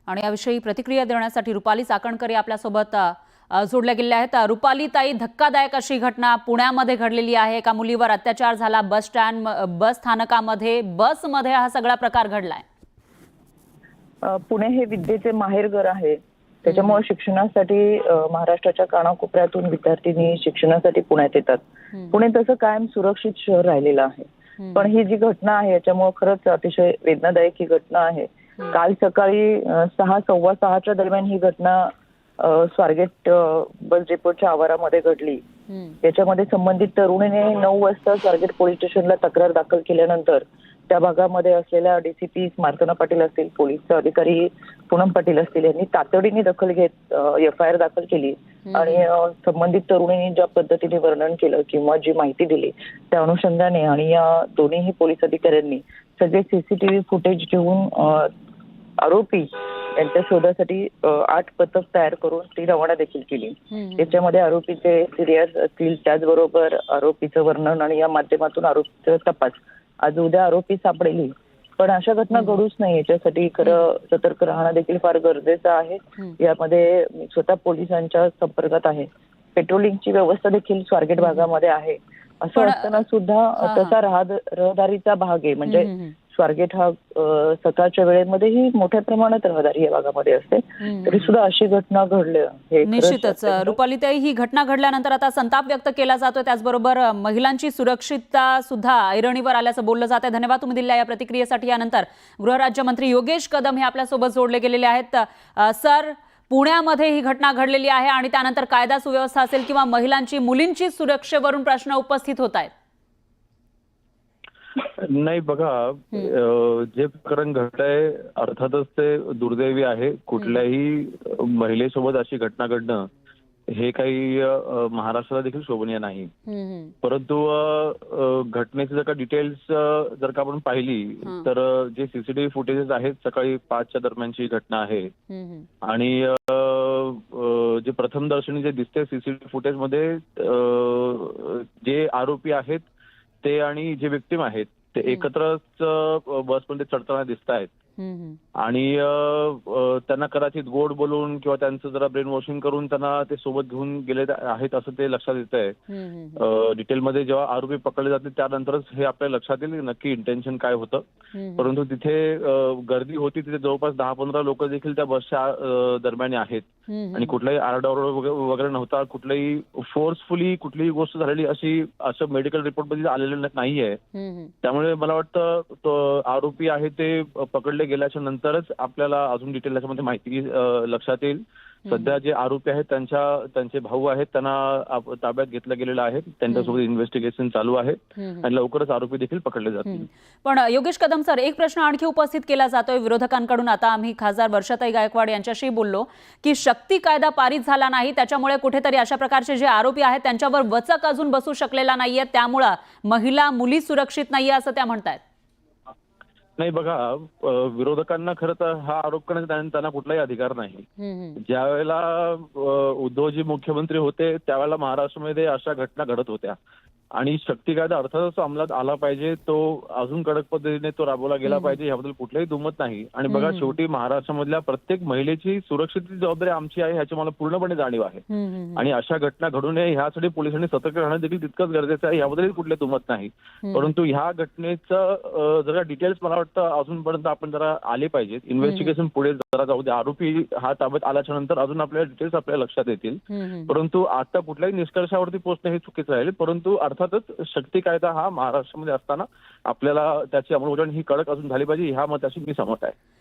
आणि याविषयी प्रतिक्रिया देण्यासाठी रुपाली चाकणकर आपल्यासोबत जोडल्या गेल्या आहेत। रुपाली ताई, धक्कादायक अशी घटना पुण्यामध्ये घडलेली आहे। एका मुलीवर अत्याचार झाला, बस स्थानकामध्ये बसमध्ये हा सगळा प्रकार घडलाय। पुणे हे विद्येचे माहेरघर आहे, त्याच्यामुळे शिक्षणासाठी महाराष्ट्राच्या कानाकोपऱ्यातून विद्यार्थ्यांनी शिक्षणासाठी पुण्यात येतात। पुणे तसं कायम सुरक्षित शहर राहिलेलं आहे, पण ही जी घटना आहे याच्यामुळे खरंच अतिशय वेदनादायक ही घटना आहे। काल सकाळी 6:15 दरम्यान ही घटना स्वारगेट बस डेपोच्या आवारामध्ये घडली। याच्यामध्ये संबंधित तरुणीने 9 वाजता स्वारगेट पोलीस स्टेशनला तक्रार दाखल केल्यानंतर त्या भागामध्ये असलेल्या डीसीपी मार्तना पाटील असतील, पोलीस अधिकारी पूनम पाटील असतील यांनी तातडीने दखल घेत FIR दाखल केली आणि संबंधित तरुणीने ज्या पद्धतीने वर्णन केलं किंवा जी माहिती दिली त्या अनुषंगाने आणि या दोन्ही पोलीस अधिकाऱ्यांनी सगळे CCTV फुटेज घेऊन आरोपी यांच्या शोधासाठी 8 पथक तयार करून ती रवाना देखील केली। याच्यामध्ये आरोपीचे सिरियस असतील, त्याचबरोबर आरोपीचं वर्णन आणि या माध्यमातून आरोपीचा तपास। आज उद्या आरोपी सापडेल, पण अशा घटना घडूच नाही याच्यासाठी खरं सतर्क राहणं देखील फार गरजेचं आहे। यामध्ये स्वतः पोलिसांच्या संपर्कात आहे, पेट्रोलिंगची व्यवस्था देखील स्वारगेट भागामध्ये आहे। असं असताना सुद्धा तसा रहदारीचा भाग आहे, म्हणजे स्वारगेट हा सकाळच्या वेळेमध्येही मोठ्या प्रमाणात रहदारी या भागामध्ये असते, तरी सुद्धा अशी घटना घडली हे निश्चितच। रुपाली ताई, ही घटना घडल्यानंतर आता संताप व्यक्त केला जातोय, त्याचबरोबर महिलांची सुरक्षितता सुद्धा ऐरणीवर आल्याचं बोललं जात आहे। धन्यवाद तुम्ही दिलेल्या या प्रतिक्रियेसाठी। यानंतर गृहराज्यमंत्री योगेश कदम हे आपल्यासोबत जोडले गेलेले आहेत। सर, पुण्यामध्ये ही घटना घडलेली आहे आणि त्यानंतर कायदा सुव्यवस्था असेल किंवा महिलांची मुलींची सुरक्षेवरून प्रश्न उपस्थित होत आहेत। नाही बघा, जे प्रकरण घडतंय अर्थातच ते दुर्दैवी आहे। कुठल्याही महिलेसोबत अशी घटना घडणं हे काही महाराष्ट्राला देखील शोभनीय नाही। परंतु घटनेचे जर का डिटेल्स जर का आपण पाहिली तर जे CCTV फुटेजेस आहेत सकाळी 5च्या दरम्यानची घटना आहे आणि जे प्रथमदर्शनी जे दिसते CCTV फुटेज मध्ये जे आरोपी आहेत ते आणि जे विक्टिम आहेत ते एकत्रच बसमध्ये चढताना दिसत आहेत आणि त्यांना कदाचित गोड बोलून किंवा त्यांचं जरा ब्रेन वॉशिंग करून त्यांना ते सोबत घेऊन गेले आहेत असं ते लक्षात येत आहे। डिटेलमध्ये जेव्हा आरोपी पकडले जाते त्यानंतरच हे आपल्या लक्षात येईल नक्की इंटेन्शन काय होतं। परंतु तिथे गर्दी होती, तिथे जवळपास 10-15 लोक देखील त्या बसच्या दरम्यान आहेत आणि कुठलाही आरडाओरड वगैरे नव्हता, कुठलाही फोर्सफुली कुठलीही गोष्ट झालेली असं मेडिकल रिपोर्ट मध्ये आलेलं नाहीये। त्यामुळे मला वाटतं तो आरोपी आहे ते पकडले गेल्याच्या नंतरच आपल्याला अजून डिटेल याच्यामध्ये माहिती लक्षात येईल। सध्या जे आरोपी आहेत त्यांचे भाऊ आहेत, त्यांना ताब्यात घेतलं गेलेलं आहे, त्यांच्यासोबत इन्व्हेस्टिगेशन चालू आहे आणि लवकरच आरोपी देखील पकडले जातील। पण योगेश कदम सर, एक प्रश्न आणखी उपस्थित केला जातोय विरोधकांकडून। आता आम्ही खासदार वर्षाताई गायकवाड यांच्याशी बोललो की शक्ती कायदा पारित झाला नाही, त्याच्यामुळे कुठेतरी अशा प्रकारचे जे आरोपी आहेत त्यांच्यावर वचक अजून बसू शकलेला नाहीये, त्यामुळे महिला मुली सुरक्षित नाहीये असं त्या म्हणतायत। नाही बघा, विरोधकांना खरं तर हा आरोप करण्याचा त्यांना कुठलाही अधिकार नाही। ज्या वेळेला उद्धवजी मुख्यमंत्री होते त्यावेळेला महाराष्ट्रामध्ये अशा घटना घडत होत्या आणि शक्ती कायदा अर्थातच अंमलात आला पाहिजे, तो अजून कडक पद्धतीने तो राबवला गेला पाहिजे, याबद्दल कुठलाही दुमत नाही। आणि बघा, शेवटी महाराष्ट्रामधल्या प्रत्येक महिलेची सुरक्षिततेची जबाबदारी आमची आहे ह्याची मला पूर्णपणे जाणीव आहे आणि अशा घटना घडू नये ह्यासाठी पोलिसांनी सतर्क राहणं देखील तितकंच गरजेचं आहे, याबद्दल कुठले दुमत नाही। परंतु ह्या घटनेचं जरा डिटेल्स मला वाटतं अजूनपर्यंत आपण जरा आले पाहिजेत। इन्व्हेस्टिगेशन पुढे जरा जाऊ दे, आरोपी हा ताब्यात आल्याच्या नंतर अजून आपल्याला डिटेल्स आपल्या लक्षात येतील। परंतु आता कुठल्याही निष्कर्षावरती पोहोचणं हे चुकीचं राहील। परंतु अर्थातच शक्ती कायदा हा महाराष्ट्रामध्ये असताना आपल्याला त्याची अंमलबजावणी ही कडक अजून झाली पाहिजे, ह्या मताशी मी सहमत आहे।